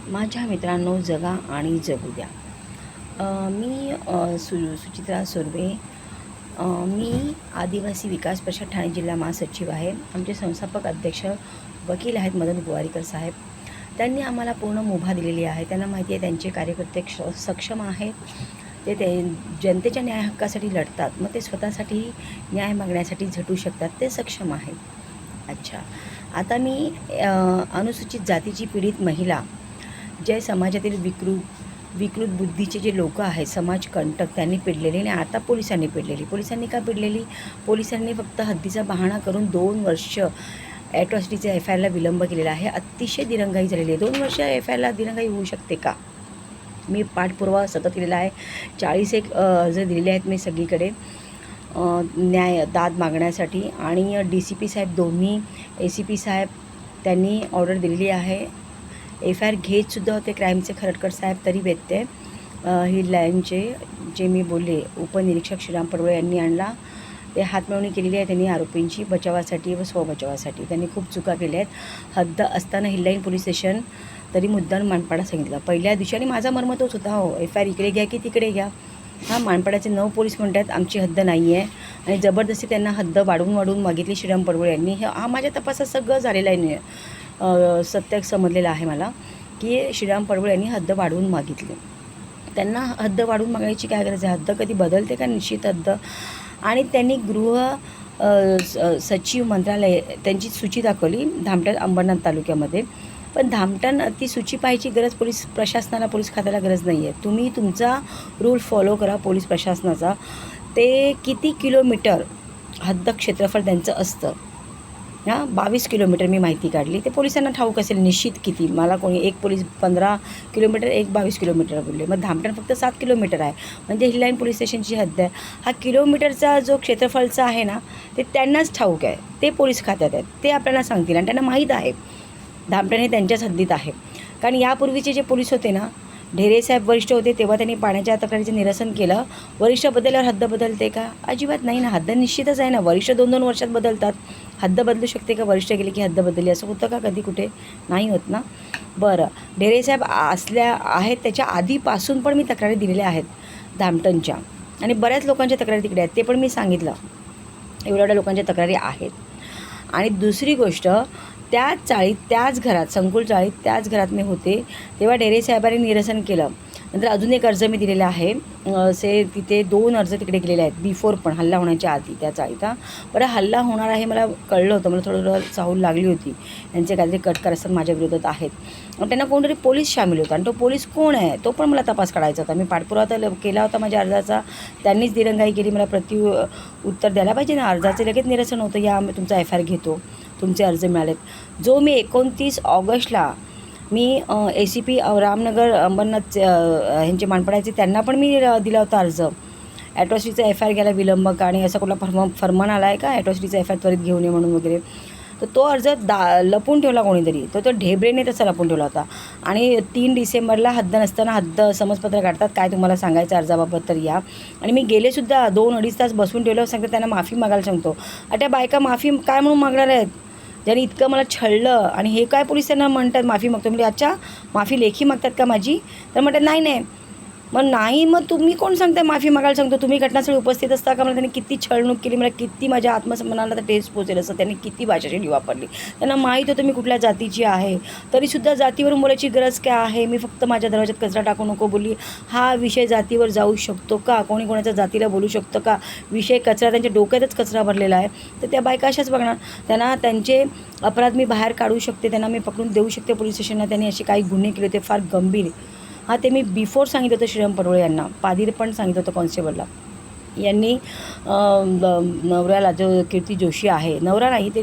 माझ्या मित्रांनो, जगा आणि जगू द्या. मी सुचित्रा सुर्वे. मी आदिवासी विकास परिषद ठाणे जिल्हा महासचिव आहे. आमचे संस्थापक अध्यक्ष वकील आहेत मदन गोवारीकर साहेब. त्यांनी आम्हाला पूर्ण मुभा दिलेली आहे. त्यांना माहिती आहे त्यांचे कार्यकर्ते सक्षम आहेत. ते जनतेच्या न्याय हक्कासाठी लढतात. मग ते स्वतःसाठी न्याय मागण्यासाठी झटू शकतात. ते सक्षम आहेत. अच्छा, आता मी अनुसूचित जातीची पीडित महिला, जे समाजातील विकृत बुद्धीचे जे लोक आहेत, समाजकंटक त्यांनी पिडलेली आणि आता पोलिसांनी पिडलेली. पोलिसांनी का पिडलेली? पोलिसांनी फक्त हद्दीचा बहाणा करून 2 वर्ष ॲट्रॉसिटीच्या FIRला विलंब केलेला आहे. अतिशय दिरंगाई झालेली आहे. 2 वर्ष FIRला दिरंगाई होऊ शकते का? मी पाठपुरावा सतत केलेला आहे. 41 अर्ज दिलेले आहेत मी सगळीकडे दाद मागण्यासाठी. आणि DCP साहेब, दोन्ही ACP साहेब त्यांनी ऑर्डर दिलेली आहे. FIR घेतसुद्धा होते क्राईमचे खरटकर साहेब, तरी व्यत्यय ही लाईनचे जे मी बोलले उपनिरीक्षक श्रीराम पडवळे यांनी आणला. ते हातमिळवणी केलेली आहे त्यांनी आरोपींची बचावासाठी व स्वबचावासाठी. त्यांनी खूप चुका केल्या आहेत. हद्द असताना हिल्लाईन पोलीस स्टेशन तरी मुद्दाम मानपाडा सांगितलं पहिल्या दिवशी. आणि माझा मर्म तोच होता, हो FIR इकडे घ्या की तिकडे घ्या. मानपाड्याचे 9 पोलीस म्हणतात आमची हद्द नाही आहे आणि जबरदस्ती त्यांना हद्द वाढवून मागितली श्रीराम पडवळे यांनी. माझ्या तपासात सगळं झालेलं आहे. सत्य समजलेलं आहे मला की श्रीराम पडवळे यांनी हद्द वाढवून मागितली. त्यांना हद्द वाढवून मागायची काय गरज आहे? हद्द कधी बदलते का? निश्चित हद्द. आणि त्यांनी सचिव मंत्रालय त्यांची सूची दाखवली धामटण अंबरनाथ तालुक्यामध्ये. पण धामटण ती सूची पाहायची गरज पोलीस प्रशासनाला, पोलीस खात्याला गरज नाही आहे. तुम्ही तुमचा रूल फॉलो करा पोलीस प्रशासनाचा. ते किती किलोमीटर हद्द क्षेत्रफळ त्यांचं असतं? 22 किलोमीटर मी माहिती काढली. ते पोलिसांना ठाऊक असेल निश्चित किती. मला कोणी एक पोलीस 15 किलोमीटर, एक 22 किलोमीटर बोलले. मग धामटण फक्त 7 किलोमीटर आहे. म्हणजे हिल्लाईन पोलीस स्टेशनची हद्द आहे. हा किलोमीटरचा जो क्षेत्रफळचा आहे ना, ते त्यांनाच ठाऊक आहे. ते पोलीस खात्यात आहेत, ते आपल्याला सांगतील. आणि त्यांना माहीत आहे धामटण हे त्यांच्याच हद्दीत आहे. कारण यापूर्वीचे जे पोलीस होते ना, ढेरे साहेब वरिष्ठ होते, तेव्हा त्यांनी पाण्याच्या तक्रारीचे निरसन केलं. वरिष्ठ बदलल्यावर हद्द बदलते का? अजिबात नाही ना. हद्द निश्चितच आहे ना. वरिष्ठ 2-2 वर्षात बदलतात. हद्द बदलू शकते का? वरिष्ठ गेले की हद्द बदलली असं होतं का कधी कुठे? नाही होत ना. बरं, ढेरे साहेब आहेत त्याच्या आधीपासून पण मी तक्रारी दिलेल्या आहेत धामटणच्या. आणि बऱ्याच लोकांच्या तक्रारी तिकडे आहेत, ते पण मी सांगितलं. एवढ्या लोकांच्या तक्रारी आहेत. आणि दुसरी गोष्ट, त्याच चाळीत, त्याच घरात, संकुल चाळीत, त्याच घरात मी होते तेव्हा ढेरे साहेबांनी निरसन केलं. नंतर अजून एक अर्ज मी दिलेला आहे. तिथे 2 अर्ज तिकडे गेलेले आहेत बिफोर, पण हल्ला होण्याच्या आधी त्या चाळीत. बरं, हल्ला होणार आहे मला कळलं होतं. मला थोडं चाहूल लागली होती. यांचे काहीतरी कटकार असतात माझ्या विरोधात आहेत. आणि त्यांना कोणतरी पोलीस सामील होता. आणि तो पोलीस कोण आहे तो पण मला तपास काढायचा होता. मी पाठपुरावा तर केला होता माझ्या अर्जाचा. त्यांनीच दिरंगाई केली. मला उत्तर द्यायला पाहिजे ना. अर्जाचे लगेच निरसन होतं, या आम्ही तुमचा FIR घेतो, तुमचे अर्ज मिळालेत. जो मी 29 ऑगस्टला मी ACP रामनगर अंबरनाथ ह्यांचे मानपडायचे त्यांना पण मी दिला होता अर्ज. ॲट्रॉसिटीचा FIR घ्यायला विलंब आणि असा कुठला फरमान आला आहे का ॲट्रॉसिटीचा FIR त्वरित घेऊन ये म्हणून वगैरे? तर तो अर्ज लपून ठेवला कोणीतरी. तो ढेबरेने तसा लपून ठेवला होता. आणि 3 डिसेंबरला हद्द नसताना हद्द समजपत्र काढतात, काय तुम्हाला सांगायचं अर्जाबाबत तर या. आणि मी गेलेसुद्धा 2-2.5 तास बसून ठेवलं. सांगतं त्यांना माफी मागायला सांगतो. त्या बायका माफी काय म्हणून मागणार आहेत? ज्यांनी इतकं मला छळलं. आणि हे काय पोलीस त्यांना म्हणतात माफी मागतो. म्हणजे अच्छा, माफी लेखी मागतात का माझी? तर म्हणतात नाही. मग तुम्ही कोण सांगताय माफी मागायला सांगतो? तुम्ही घटनास्थळी उपस्थित असता का? मला त्यांनी किती छळणूक केली, मला किती माझ्या आत्मसन्मानाला तर ठेच पोचेल असं त्यांनी किती भाषाशैली वापरली. त्यांना माहीत होतं मी कुठल्या जातीची आहे, तरीसुद्धा जातीवरून बोलायची गरज काय आहे? मी फक्त माझ्या दरवाज्यात कचरा टाकू नको बोलली. हा विषय जातीवर जाऊ शकतो का? कोणी कोणाच्या जातीला बोलू शकतं का? विषय कचरा, त्यांच्या डोक्यातच कचरा भरलेला आहे. तर त्या बायका अशाच बघणार. त्यांना त्यांचे अपराध मी बाहेर काढू शकते, त्यांना मी पकडून देऊ शकते पोलीस स्टेशनला. त्यांनी असे काही गुन्हे केले होते फार गंभीर. ते मी बिफोर सांगितलं होतं श्रीराम पडवळे यांना. पादीर पण सांगितलं होतं कॉन्स्टेबलला. यांनी नवऱ्याला, जो कीर्ती जोशी आहे, नवरा नाही ते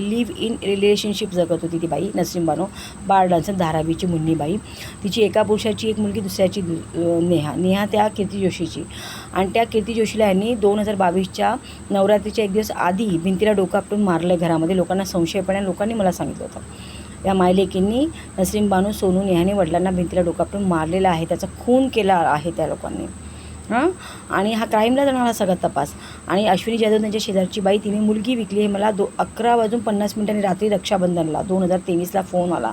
लिव्ह इन रिलेशनशिप जगत होती ती बाई, नसरीन बानो, बाळ डान्सर, धारावीची मुन्नी बाई. तिची एका पुरुषाची एक मुलगी, दुसऱ्याची नेहा त्या कीर्ती जोशीची. आणि त्या कीर्ती जोशीला यांनी 2022च्या नवरात्रीच्या एक दिवस आधी भिंतीला डोकं आपटून मारलं घरामध्ये. लोकांना संशय पण, लोकांनी मला सांगितलं होतं. या मायलेकींनी नसरीन बानो, सोनू, नेहाने वडिलांना भिंतीला डोकं आपटून मारलेला आहे. त्याचा खून केला आहे त्या लोकांनी. आणि हा क्राईमला जाणारा सगळा तपास. आणि अश्विनी जाधव त्यांच्या शेजारची बाई, तिने मुलगी विकली आहे. मला 11 वाजून 50 मिनिटांनी रात्री रक्षाबंधनला 2023ला फोन आला.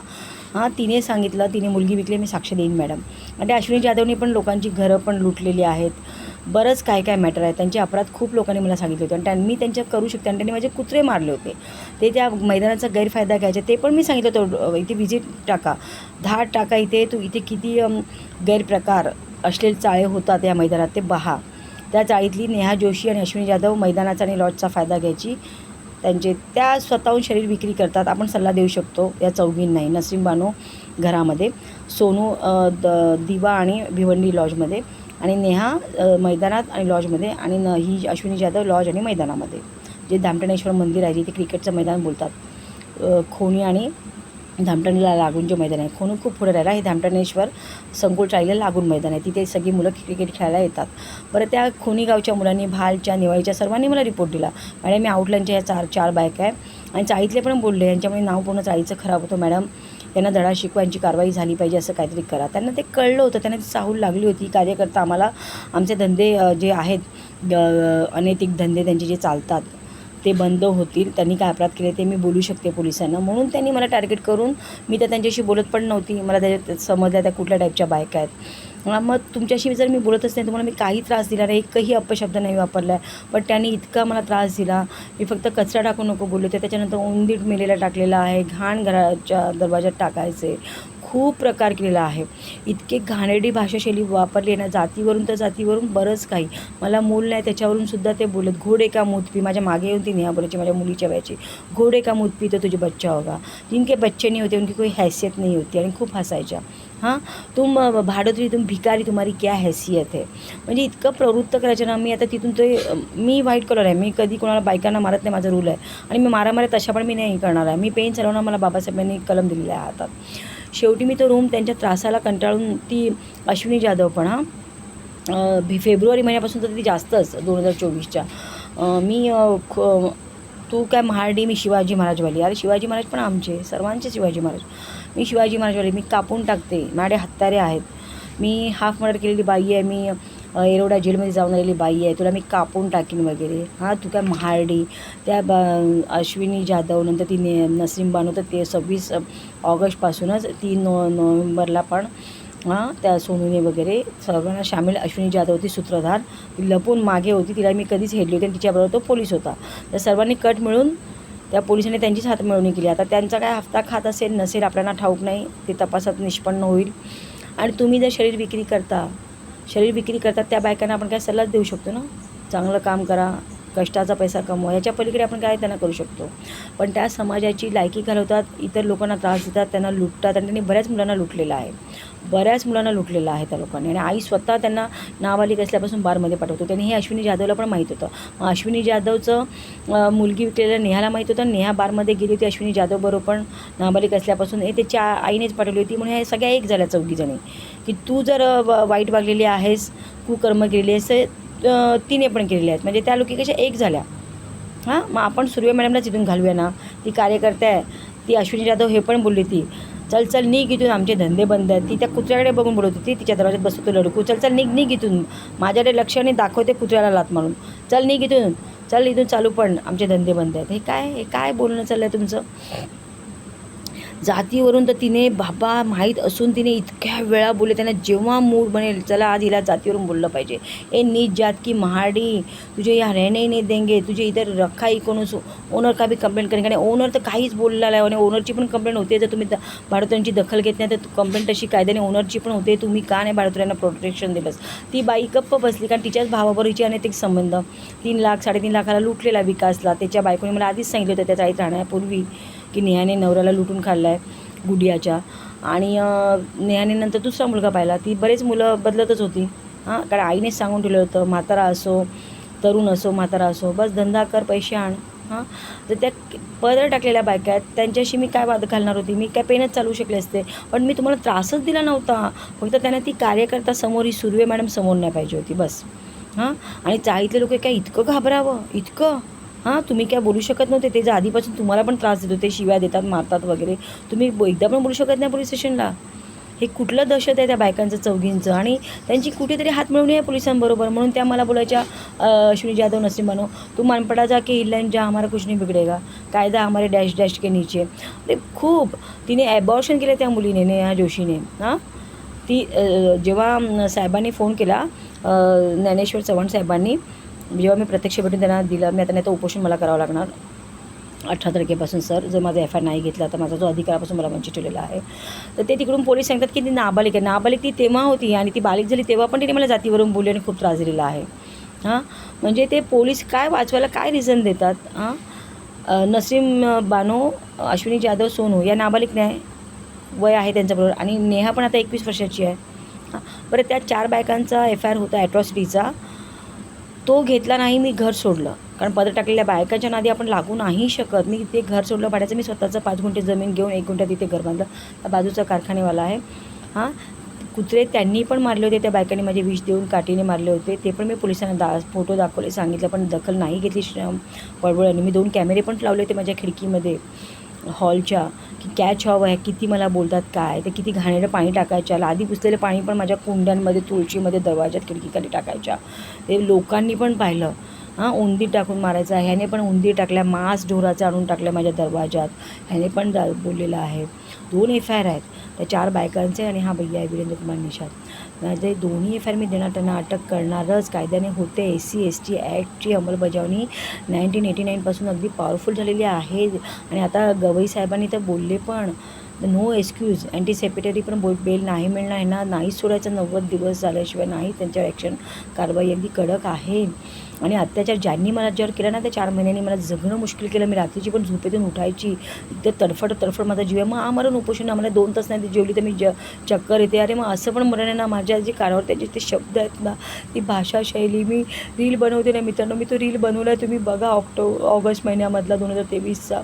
हां, तिने सांगितलं, तिने मुलगी विकली, मी साक्ष देईन मॅडम. आणि त्या अश्विनी जाधवने पण लोकांची घरं पण लुटलेली आहेत. बरंच काय काय मॅटर आहे. त्यांचे अपराध खूप लोकांनी मला सांगितले होते आणि मी त्यांच्या करू शकते आणि त्यांनी माझे कुत्रे मारले होते. ते त्या मैदानाचा गैरफायदा घ्यायचे ते पण मी सांगितलं होतं. इथे व्हिजिट टाका, धाड टाका, इथे तू इथे किती गैरप्रकार अश्लील चाळे होतात या मैदानात ते पहा. त्या चाळीतली नेहा जोशी आणि अश्विनी जाधव मैदानाचा आणि लॉजचा फायदा घ्यायची. त्या स्वतःहून शरीर विक्री करतात. आपण सल्ला देऊ शकतो या चौघींनाही. नसीम बानो घरामध्ये, सोनू दिवा आणि भिवंडी लॉजमध्ये, आणि नेहा मैदानात आणि लॉजमध्ये, आणि ही अश्विनी जाधव लॉज आणि मैदानामध्ये. जे धामटणेश्वर मंदिर आहे जिथे क्रिकेटचं मैदान बोलतात, खोणी आणि धामटणीला लागून जे मैदान आहे. खोणू खूप पुढे राहिला. हे धामटणेश्वर संकुल चाळीला लागून मैदान आहे. तिथे सगळी मुलं क्रिकेट खेळायला येतात. बरं, त्या खोणी गावच्या मुलांनी, भालच्या, निवाळीच्या सर्वांनी मला रिपोर्ट दिला, मॅडम मी आउटलाईनच्या ह्या चार बायका आहे आणि चाळीतले पण बोलले, यांच्यामुळे नाव पूर्ण चाळीचं खराब होतं मॅडम, त्यांना धडा शिकवायची कारवाई झाली पाहिजे, असं काहीतरी करा. त्यांना ते कळलं होतं, त्यांना ती चाहूल लागली होती. कार्यकर्ता आम्हाला आमचे धंदे जे आहेत अनैतिक धंदे त्यांचे जे चालतात ते बंद होतील. त्यांनी काय अपराध केले ते मी बोलू शकते पोलिसांना, म्हणून त्यांनी मला टार्गेट करून, मी तर त्यांच्याशी बोलत पण नव्हती, मला त्याच्यात समजल्या त्या कुठल्या टाईपच्या बायका आहेत. मग तुमच्याशी जर मी बोलतच नाही, तुम्हाला मी काही त्रास दिला नाही, एकही अपशब्द नाही वापरला आहे, पण त्यांनी इतका मला त्रास दिला. मी फक्त कचरा टाकू नको बोलले होते, त्याच्यानंतर उंदीर मेलेला टाकलेला आहे, घाण घराच्या दरवाजात टाकायचे, खूप प्रकार केलेला आहे. इतके घाणेरडी भाषाशैली वापरली ना, जातीवरून तर जातीवरून बरंच काही. मला मूल नाही त्याच्यावरून सुद्धा ते बोलत, घोडे का मूत पी. माझ्या मागे येऊन ती नेहा बोलायची, माझ्या मुलीच्या वयाची, घोडे का मूत पी तो तुझे बच्चा होगा. जिनके बच्चे नहीं होते उनकी कोई हैसियत नहीं होती. आणि खूप हसायच्या. हां, तुम भाडोत्री, तुम भिकारी, तुम्हारी क्या हैसियत है. म्हणजे इतकं प्रवृत्त करायचं ना. मी आता तिथून ते, मी व्हाईट कलर आहे, मी कधी कोणाला बायकांना मारत नाही, माझा रूल आहे. आणि मी मारामाऱ्या तशा पण मी नाही करणार आहे. मी पेन चालवणार, मला बाबासाहेबांनी कलम दिलेला आहे हातात. शेवटी मी तो रूम त्यांच्या त्रासाला कंटाळून, ती अश्विनी जाधव पण फेब्रुवारी महिन्यापासून तर ती जास्तच 2024च्या मी तू काय महाडी, मी शिवाजी महाराजवाली. अरे शिवाजी महाराज पण आमचे, सर्वांचे शिवाजी महाराज. मी शिवाजी महाराजवाली, मी कापून टाकते, माझे हत्यारे आहेत. मी हाफ मर्डर केलेली बाई आहे, मी एरोडा जेलमध्ये जाऊन आलेली बाई आहे, तुला मी कापून टाकीन वगैरे. हां, तू काय महाडी. त्या अश्विनी जाधव, नंतर ती नसीम बानो, तर ते 26 ऑगस्टपासूनच 3 नोव्हेंबरला पण त्या सोनूने वगैरे सर्वांना सामील. अश्विनी जाधव होती सूत्रधार, ती लपून मागे होती, तिला मी कधीच हेरली होती आणि तिच्याबरोबर तो पोलीस होता. त्या सर्वांनी कट मिळून त्या पोलिसांनी त्यांचीच हातमिळवणी केली. आता त्यांचा काय हफ्ता खात असेल नसेल आपल्याला ठाऊक नाही, ते तपासात निष्पन्न होईल. आणि तुम्ही जर शरीर विक्री करतात त्या बायकांना आपण काय सल्लाच देऊ शकतो ना, चांगलं काम करा, कष्टाचा पैसा कमवा, याच्या पलीकडे आपण काय त्यांना करू शकतो. पण त्या समाजाची लायकी घालवतात, इतर लोकांना त्रास देतात, त्यांना लुटतात. आणि त्यांनी बऱ्याच मुलांना लुटलेलं आहे त्या लोकांनी. आणि आई स्वतः त्यांना नाबालिक असल्यापासून बारमध्ये पाठवतो. त्यांनी हे अश्विनी जाधवला पण माहीत होतं. मग अश्विनी जाधवचं मुलगी विकलेल्या नेहाला माहीत होतं. नेहा बारमध्ये गेली होती अश्विनी जाधव बरोबर, पण नाबालिक असल्यापासून त्याच्या आईनेच पाठवली होती. म्हणून हे सगळ्या एक झाल्या चौघीजणी, की तू जर वाईट वागलेली आहेस, कुकर्म केलेली आहेस, तिने पण केलेले आहेत. म्हणजे त्या लोकी कशा एक झाल्या. हां, मग आपण सूर्य मॅडमलाच इथून घालूया ना, ती कार्यकर्ता आहे, ती अश्विनी जाधव हे पण बोलली ती, चल निघ इथून, आमचे धंदे बंद आहेत. ती त्या कुत्र्याकडे बघून बोलत होती, तिच्या दरवाजात बसतो लडकू, चल निघ इथून, माझ्याकडे लक्षाने दाखवते कुत्र्याला लात मारून, चल निघ इथून, चल इथून चालू, पण आमचे धंदे बंद आहेत. हे काय बोलणं चाललं आहे तुमचं. जातीवरून तर तिने बाबा माहीत असून तिने इतक्या वेळा बोलले. त्यांना जेव्हा मूड बनेल, चला आज हिला जातीवरून बोललं पाहिजे, ए नीच जात की महाडी, तुझे या रहने नहीं देंगे, तुझे इधर रखा ही कोण, ओनर का भी कंप्लेंट करेंगे. आणि ओनर तर काहीच बोललेला आहे, आणि ओनरची पण कंप्लेंट होते. जर तुम्ही भाडोत्र्यांची दखल घेत नाही तर कंप्लेंट तशी कायद्याने ओनरची पण होते. तुम्ही का नाही भाडोत्र्यांना प्रोटेक्शन दिलंच. ती बाई गप्प बसली, कारण तिच्याच भावाबरोबर हिची अनैतिक संबंध. 3 लाख 3.5 लाखाला लुटलेला विकासला. त्याच्या बायकोने मला आधीच सांगितलं होतं त्याच्या आईत राहण्यापूर्वी, की नेहाने नवऱ्याला लुटून खाल्ला आहे गुडियाच्या. आणि नेहाने नंतर दुसरा मुलगा पाहिला. ती बरेच मुलं बदलतच होती. हां, कारण आईनेच सांगून ठेवलं होतं, म्हातारा असो, तरुण असो, म्हातारा असो, बस धंदा कर, पैसे आण. हां, तर त्या पदर टाकलेल्या बायका आहेत, त्यांच्याशी मी काय वाद घालणार होती. मी काय पेनच चालवू शकले असते, पण मी तुम्हाला त्रासच दिला नव्हता. फक्त त्यांना ती कार्यकर्ता समोर, ही सुर्वे मॅडम समोर नाही पाहिजे होती बस. हां, आणि चाळीतले लोक काय इतकं घाबरावं, इतकं. हां, तुम्ही काय बोलू शकत नव्हते. ते जर आधीपासून तुम्हाला पण त्रास देत होते, शिव्या देतात, मारतात वगैरे, तुम्ही एकदा पण बोलू शकत नाही पोलीस स्टेशनला. हे कुठलं दहशत आहे त्या बायकांचं, चौघींचं. आणि त्यांची कुठेतरी हात मिळवणी आहे पोलिसांबरोबर. म्हणून त्या मला बोलायच्या, अश्विनी जाधव, नसीम बानो, तू मानपडा जा के हिल्लन जा, हमारा कुछ नहीं बिगड़ेगा. कायदा हमारे डॅश डॅश के नीचे. ते खूप तिने ॲबॉर्शन केलं त्या मुलीने, नेहा जोशीने. हां, ती जेव्हा साहेबांनी फोन केला, ज्ञानेश्वर चव्हाण साहेबांनी, जेव्हा मी प्रत्यक्ष भेटून त्यांना दिलं, मी आता नाही तर उपोषण मला करावं लागणार 18 तारखेपासून सर, जर माझा FIR नाही घेतला तर माझा जो अधिकारापासून मला वंचित ठेवलेला आहे. तर ते तिकडून पोलीस सांगतात की ती नाबालिक आहे. नाबालिक ती तेव्हा होती आणि ती बालिक झाली तेव्हा पण तिने मला जातीवरून बोलली आणि खूप त्रास दिलेला आहे. हां, म्हणजे ते पोलीस काय वाचवायला काय रिझन देतात. नसीम बानो, अश्विनी जाधव, सोनू या नाबालिक नाही, वय आहे त्यांच्याबरोबर, आणि नेहा पण आता 21 वर्षाची आहे. बरं, त्या 4 बायकांचा FIR होता ॲट्रॉसिटीचा, तो घेतला नाही. मी घर सोडलं, कारण पदर टाकलेल्या बायकांच्या नादी आपण लागू नाही शकत. मी ते घर सोडलं भाड्याचं. मी स्वतःचं 5 गुंठे जमीन घेऊन 1 गुंठा तिथे घर बांधलं. त्या बाजूचा कारखानेवाला आहे. हां, कुत्रे त्यांनी पण मारले होते, त्या बायकांनी माझे विष देऊन काठीने मारले होते. ते पण मी पोलिसांना फोटो दाखवले, सांगितलं, पण दखल नाही घेतली पळवळ्यांनी. मी 2 कॅमेरे पण लावले होते माझ्या खिडकीमध्ये हॉलच्या, की कॅच हवं आहे, किती मला बोलतात काय, ते किती घाणेरडं पाणी टाकायच्या, लादी पुसलेलं पाणी पण माझ्या कुंड्यांमध्ये, तुळशीमध्ये, दरवाज्यात, खिडकीखाली टाकायच्या. ते लोकांनी पण पाहिलं. उंदीर टाकून मारायचा, ह्याने पण उंदीर टाकल्या, मांस ढोराचं आणून टाकलं माझ्या दरवाजात, ह्याने पण बोललेलं आहे. 2 FIR आहेत त्या 4 बायकांचे, आणि हा भैया आहे वीरेंद्र कुमार निषाद. माझे दोन्ही FIR मी देणार, त्यांना अटक करणारच. कायद्याने होते. SC ST ॲक्टची अंमलबजावणी 1989पासून अगदी पॉवरफुल झालेली आहे. आणि आता गवई साहेबांनी तर बोलले पण, नो एक्सक्यूज, अँटीसेपेटरी पण बेल नाही मिळणार, ह्यांना नाहीच सोडायचं 90 दिवस झाल्याशिवाय नाही. त्यांच्यावर ॲक्शन कारवाई अगदी कडक आहे. आणि अत्याचार ज्यांनी मला ज्यावर केला ना, त्या 4 महिन्यांनी मला जगणं मुश्किल केलं. मी रात्रीची पण झोपेतून उठायची, इतकं तडफड माझा जीव आहे. मग आम्हाला उपोषण, आम्हाला 2 तास नाही जेवली तर मी चक्कर येते. अरे मग असं पण मरण आहे ना. माझ्या जे कानावर त्याचे ते शब्द आहेत ना, ती भाषा शैली, मी रील बनवते ना मित्रांनो, मी तो रील बनवला आहे, तुम्ही बघा. ऑगस्ट महिन्यामधला 2023चा.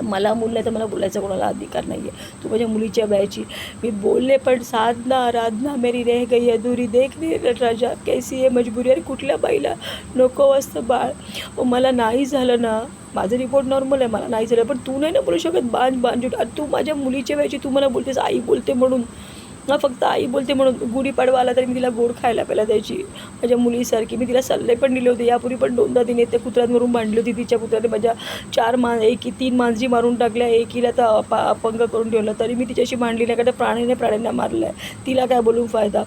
मला मूल नाही तर मला बोलायचा कोणाला अधिकार नाही आहे. तू माझ्या मुलीच्या वयाची. मी बोलले पण, साधना आराधना मेरी रह गई अधुरी, देखणे नटराजा कैसी आहे मजबुरी. अरे कुठल्या बाईला नको असतं बाळ. मला नाही झालं ना, माझं रिपोर्ट नॉर्मल आहे, मला नाही झालं, पण तू नाही ना बोलू शकत बांजूट. आणि तू माझ्या मुलीच्या वयाची, तू मला बोलतेस आई बोलते म्हणून. फक्त आई बोलते म्हणून. गुढीपाडवा आला तरी मी तिला गोड खायला प्यायला द्यायची माझ्या मुलीसारखी. मी तिला सल्ले पण दिले होते. यापूर्वी पण 2दा तिने त्या कुत्र्यांवरून भांडली होती. तिच्या कुत्र्याने माझ्या 3 मांजरी मारून टाकल्या, एकीला तर अपंग करून ठेवलं. तरी मी तिच्याशी भांडली नाही, कारण प्राण्यांना मारलं आहे. तिला काय बोलून फायदा.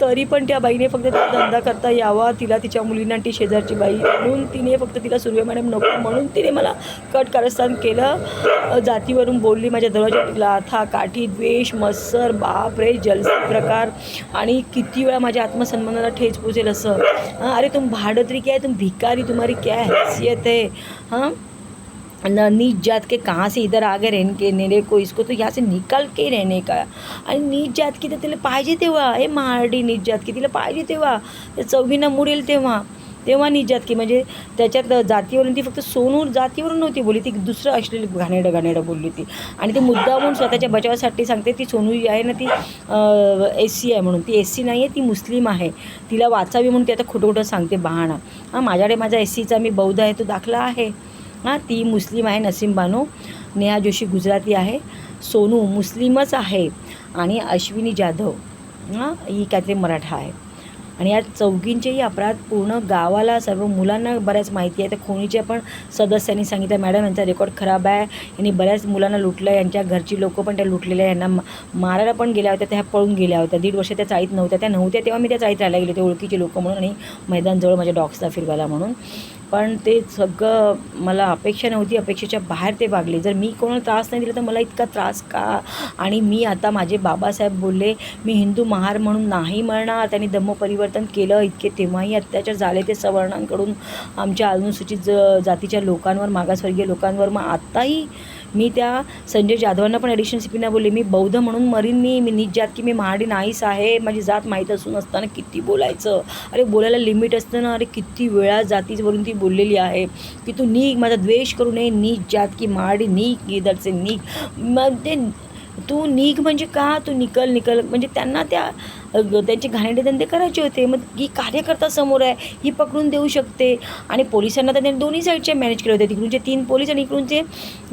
तरी पण त्या बाईने फक्त धंदा करता यावा तिला, तिच्या मुलींना, ती शेजारची बाई म्हणून तिने फक्त तिला सुर्वे मॅडम नको म्हणून तिने मला कट कारस्थान केलं. जातीवरून बोलली, माझ्या दरवाजात लाथा, काठी, द्वेष, मत्सर, बाप रे, जलसी प्रकार, आणि किती वेळा माझ्या आत्मसन्मानाला ठेच पोचेल असं. अरे तुम भाडोत्री क्या है, तुम भिकारी, तुम्हारी क्या हैसियत है. नीच जात के कहाँ से इधर आ गए रहने को, इसको तो यहाँ से निकाल के रहने का. आणि नीच जात की तर तिला पाहिजे तेव्हा, हे महाडी नीच जात की तिला पाहिजे तेव्हा, त्या चौघींना मुडेल तेव्हा नीच जात की. म्हणजे त्याच्यात जातीवरून ती फक्त सोनू जातीवरून नव्हती बोलली, ती दुसरं असलेली घाणेरडं बोलली ती. आणि ती मुद्दामून स्वतःच्या बचावासाठी सांगते. ती सोनू आहे ना, ती SC आहे म्हणून. ती SC नाही आहे, ती मुस्लिम आहे. तिला वाचावी म्हणून ती आता खोटं सांगते बहाणा. माझ्याकडे माझा SCचा मी बौद्ध आहे तो दाखला आहे. ती मुस्लिम आहे, नसीम बानो. नेहा जोशी गुजराती आहे. सोनू मुस्लिमच आहे. आणि अश्विनी जाधव ही काहीतरी मराठा आहे. आणि या चौघींचेही अपराध पूर्ण गावाला, सर्व मुलांना बऱ्याच माहिती आहे. त्या खोनीच्या पण सदस्यांनी सांगितलं, मॅडम यांचा रेकॉर्ड खराब आहे, यांनी बऱ्याच मुलांना लुटलं, यांच्या घरची लोकं पण त्या लुटलेल्या, यांना मारायला पण गेल्या होत्या, त्या पळून गेल्या होत्या. 1.5 वर्ष त्या चाळीत नव्हत्या तेव्हा मी त्या चाळीत राहायला गेले होते, ओळखीचे लोकं म्हणून, आणि मैदानजवळ माझ्या डॉग्सला फिरवायला म्हणून. पण ते सगळं मला अपेक्षा नव्हती, अपेक्षेच्या बाहेर ते वागले. जर मी कोणाला त्रास नाही दिला तर मला इतका त्रास का. आणि मी आता, माझे बाबासाहेब बोलले, मी हिंदू महार म्हणून नाही मरणार. त्यांनी धम्मपरिवर्तन केलं, इतके तेव्हाही अत्याचार झाले ते सवर्णांकडून आमच्या अनुसूचित जातीच्या लोकांवर, मागासवर्गीय लोकांवर. मग आत्ताही मी त्या संजय जाधवांना पण ॲडिशनल CPना बोलले, मी बौद्ध म्हणून मरीन, मी नीच जात की मी महाडी नाहीच आहे. माझी जात माहीत असून असताना किती बोलायचं. अरे बोलायला लिमिट असतं ना. अरे किती वेळा जातीवरून ती बोललेली आहे की तू निघ, माझा द्वेष करू नये, नीच जात की महाडी, निघ इधरचे, निघ. मग ते तू निघ म्हणजे का, तू निकल म्हणजे त्यांना त्यांचे घाणेरडे धंदे करायचे होते. मग ही कार्यकर्ता समोर आहे, ही पकडून देऊ शकते. आणि पोलिसांना तर त्यांनी दोन्ही साईडचे मॅनेज केले होते, तिकडूनचे 3 पोलीस आणि इकडूनचे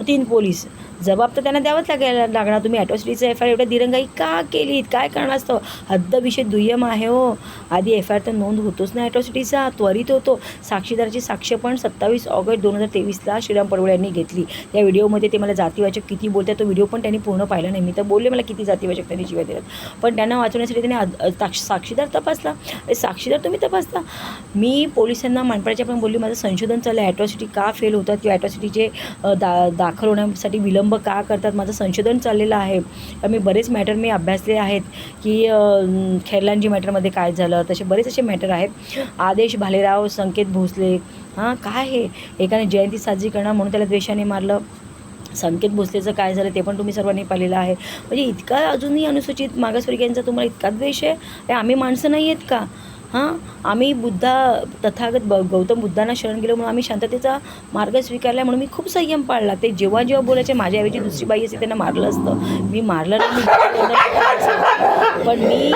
3 पोलीस. जबाब तर त्यांना द्यावाच लागणार. तुम्ही ॲट्रॉसिटीचं FIR एवढ्या दिरंगाई का केलीत? काय कारणास्तव? हद्द विषय दुय्यम आहे हो. आधी FIR तर नोंद होतोच ना ॲट्रॉसिटीचा, त्वरित होतो. साक्षीदाराची साक्ष पण 27 ऑगस्ट 2023ला श्रीराम पडवळे यांनी घेतली. त्या व्हिडिओमध्ये ते मला जातीवाचक किती बोलतात, तो व्हिडिओ पण त्यांनी पूर्ण पाहिला नाही. मी तर बोलले मला किती जातीवाचक त्यांनी शिवाय दिल्यात, पण त्यांना वाचवण्यासाठी त्यांनी साक्षीदार तपासला. साक्षीदार तुम्ही तपासता. मी पोलिसांना मानपाड्याच्या पण बोलली, माझं संशोधन चाललं आहे, ॲट्रॉसिटी का फेल होतात किंवा ॲट्रॉसिटीचे दाखल होण्यासाठी विलंब का करतात, माझं संशोधन चाललेलं आहे. मी बरेच मॅटर मी अभ्यासले आहेत की खैरलांजी मॅटरमध्ये काय झालं, तसे बरेच असे मॅटर आहेत. आदेश भालेराव, संकेत भोसले, काय हे एकाने जयंती साजरी करणार म्हणून त्याला द्वेषाने मारलं. संकेत भोसलेचं काय झालं ते पण तुम्ही सर्वांनी पाहिलेलं आहे. म्हणजे इतका अजूनही अनुसूचित मागासवर्गीयांचा तुम्हाला इतका द्वेष आहे? आम्ही माणसं नाही आहेत का? आम्ही तथागत गौतम बुद्धांना शरण गेलो म्हणून आम्ही शांततेचा मार्ग स्वीकारला, म्हणून मी खूप संयम पाळला. ते जेव्हा बोलायचे माझ्याऐवजी दुसरी बाई असते त्यांना मारलं असतं. मी मारलं नाही, पण मी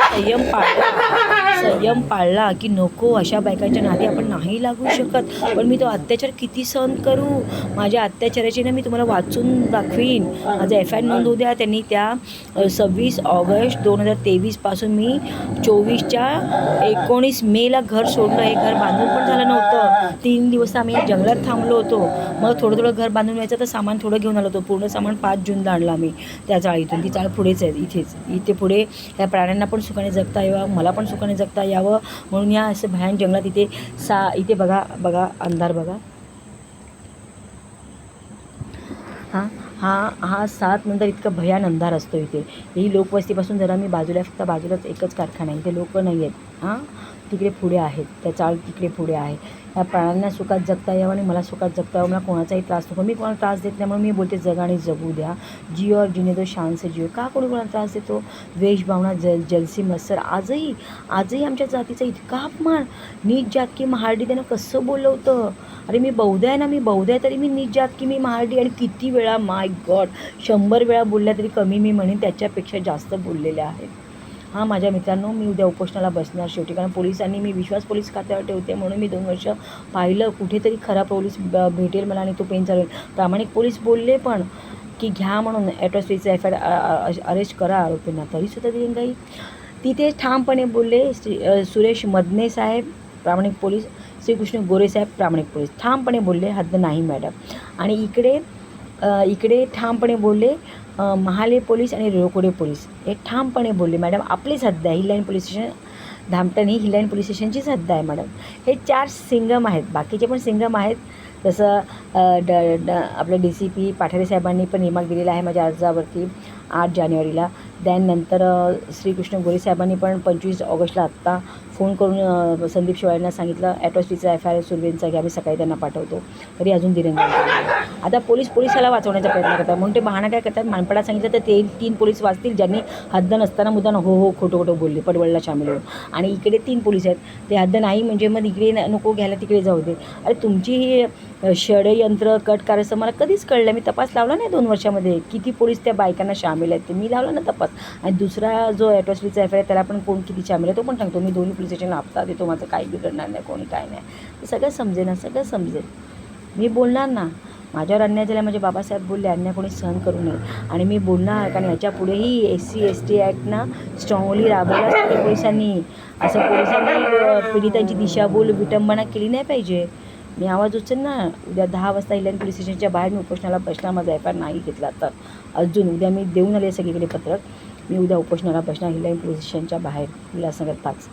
संयम पाळला की नको, अशा बायकांच्या नादी आपण नाही लागू शकत. पण मी तो अत्याचार किती सहन करू? माझ्या अत्याचाराची ना मी तुम्हाला वाचून दाखवीन. माझं FIR नोंद होऊ द्या. त्यांनी त्या 26 ऑगस्ट 2023पासून मी 24च्या 19 मेला घर सोडलं. हे घर बांधून पण झालं नव्हतं. 3 दिवस आम्ही जंगलात थांबलो होतो. मग थोडं घर बांधून व्हायचं तर सामान थोडं घेऊन आलो होतो. पूर्ण सामान 5 जूनला आणलं आम्ही त्या चाळीतून. ती चाळ पुढेच आहे, इथे पुढे त्या प्राण्यांना पण सुखाने जगता यावं, मला पण सुखाने जगता यावं म्हणून या असं भयान जंगलात इथे बघा अंधार बघा. हा 7 नंतर इतका भयान अंधार असतो इथे. ही लोकवस्तीपासून जरा मी फक्त बाजूलाच एकच कारखाना आहे, इथे लोक नाही आहेत. तिकडे पुढे आहेत, त्या चाळ तिकडे पुढे आहे. या प्राण्यांना सुखात जगता यावं आणि मला सुखात जगता यावं. मला कोणाचाही त्रास नको. मी कोणाला त्रास देत नाही म्हणून मी बोलते जगा आणि जगू द्या. जिओ और जीने दो शान से जिओ. का कोणाला त्रास देतो? द्वेष भावना, जलसी मत्सर. आजही आमच्या जातीचा इतका अपमान. नीच जात की महारडी त्यानं कसं बोललं होतं? अरे मी बौद्ध आहे ना, मी बौद्ध आहे तरी मी नीच जात की मी महारडी. आणि किती वेळा, माय गॉड, 100 वेळा बोलल्या तरी कमी मी म्हणेन, त्याच्यापेक्षा जास्त बोललेल्या आहेत. माझ्या मित्रांनो, मी उद्या उपोषणाला बसणार शेवटी. कारण पोलिसांनी, मी विश्वास पोलीस खात्यावर ठेवते म्हणून मी 2 वर्ष पाहिलं कुठेतरी खरा पोलीस भेटेल मला आणि तो पेन चालवेल. प्रामाणिक पोलीस बोलले पण की घ्या म्हणून ॲट्रॉसिटीचा FIR अरेस्ट करा आरोपींना, तरीसुद्धा दिरंगाई. तिथे ठामपणे बोलले सुरेश मदने साहेब प्रामाणिक पोलीस, श्रीकृष्ण गोरे साहेब प्रामाणिक पोलीस, ठामपणे बोलले हद्द नाही मॅडम. आणि इकडे ठामपणे बोलले महाले पोलीस आणि रोकोडे पोलीस, हे ठामपणे बोलले मॅडम आपलीच हद्द आहे. हिल लाईन पोलीस स्टेशन धामटण ही हिल लाईन पोलीस स्टेशनचीच हद्द आहे मॅडम. हे 4 सिंगम आहेत, बाकीचे पण सिंगम आहेत. जसं आपले DCP पाठारे साहेबांनी पण नियमाक दिलेला आहे माझ्या अर्जावरती 8 जानेवारीला. त्यानंतर श्रीकृष्ण गोरे साहेबांनी पण 25 ऑगस्टला आत्ता फोन करून संदीप शिवाळ्यांना सांगितलं ॲट्रॉसिटीचा FIR सुरवेंचा घ्या, आम्ही सकाळी त्यांना पाठवतो. तरी अजून दिरंगाई. आता पोलिसाला वाचवण्याचा प्रयत्न करतात म्हणून ते बहाणा काय करतात, मानपाडा सांगितलं तर ते 3 पोलीस वाचतील ज्यांनी हद्द नसताना मुद्दाम हो खोटं बोलले, पडवळला शामिल होऊन. आणि इकडे 3 पोलीस आहेत, ते हद्द नाही म्हणजे मग इकडे नको घ्यायला तिकडे जाऊ दे. अरे तुमची ही षडयंत्र कट करायचं मला कधीच कळलं. मी तपास लावला नाही 2 वर्षामध्ये, किती पोलीस त्या बायकांना शामिल आहेत ते मी लावला ना तपास. आणि दुसरा जो ॲट्रॉसिटीचा FIR त्याला पण कोण किती शामिल आहे तो पण सांगतो. मी 2 पोलीस स्टेशनला हप्ता देतो, माझं काही बिघडणार नाही, कोणी काय नाही, सगळं समजेल. मी बोलणार ना, माझ्यावर अन्याय झाला, माझे बाबासाहेब बोलले अन्याय कोणी सहन करू नये. आणि मी बोलणार, कारण याच्या पुढेही SC ST ॲक्टना स्ट्रॉंगली राबवला पोलिसांनी. असं पोलिसांनी पीडितांची दिशाभूल विटंबना केली नाही पाहिजे. मी आवाज उचलणार. उद्या 10 वाजता हिल लाईन पोलीस स्टेशनच्या बाहेर मी उपोषणाला बसणार. माझा FIR नाही घेतला तर अजून उद्या मी देऊन आले सगळीकडे पत्रक. मी उद्या उपोषणाला बसणार हिल लाईन पोलीस स्टेशनच्या बाहेर, उल्हासनगर 5.